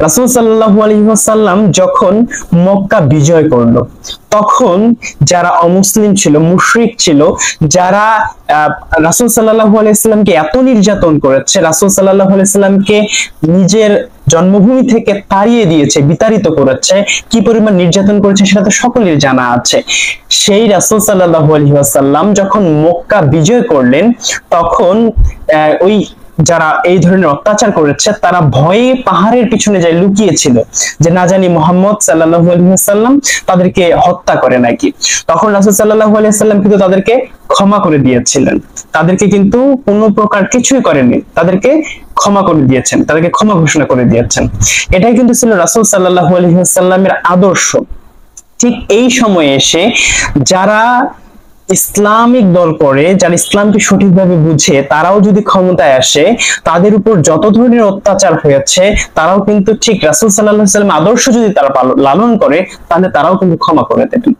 রাসূল সাল্লাল্লাহু আলাইহি ওয়াসাল্লাম যখন মক্কা বিজয় করলো, তখন যারা অমুসলিম ছিল, মুশরিক ছিল, যারা রাসূল সাল্লাল্লাহু আলাইহি ওয়াসাল্লামকে এত নির্যাতন করেছে, রাসূল সাল্লাল্লাহু আলাইহি ওয়াসাল্লামকে নিজের জন্মভূমি থেকে তাড়িয়ে দিয়েছে, বিতাড়িত করেছে, কি পরিমাণ নির্যাতন করেছে সেটা তো সকলের জানা আছে। সেই রাসূল সাল্লাল্লাহু আলাইহি ওয়াসাল্লাম যখন মক্কা বিজয় করলেন, তখন ওই যারা এই ধরনের অত্যাচার করেছে তারা ভয়ে পাহাড়ের পিছনে যায় লুকিয়েছিল, যে না জানি মুহাম্মদ সাল্লাল্লাহু আলাইহি ওয়াসাল্লাম তাদেরকে হত্যা করে নাকি। তখন রাসূল সাল্লাল্লাহু আলাইহি ওয়াসাল্লাম কিন্তু তাদেরকে ক্ষমা করে দিয়েছিলেন, তাদেরকে কিন্তু কোনো প্রকার কিছুই করেননি, তাদেরকে ক্ষমা করে দিয়েছেন, তাদেরকে ক্ষমা ঘোষণা করে দিয়েছেন। এটাই কিন্তু ছিল রাসূল সাল্লাল্লাহু আলাইহি ওয়াসাল্লামের আদর্শ। ঠিক এই সময়ে এসে যারা ইসলামিক দল করে, যারা ইসলামকে সঠিকভাবে বুঝে, তারাও যদি ক্ষমতায় আসে, তাদের উপর যত ধরনের অত্যাচার হয়েছে তারাও কিন্তু ঠিক রাসূল সাল্লাল্লাহু আলাইহি ওয়াসাল্লাম আদর্শ যদি তারা লালন করে, তাহলে তারাও কিন্তু ক্ষমা করে দেবেন।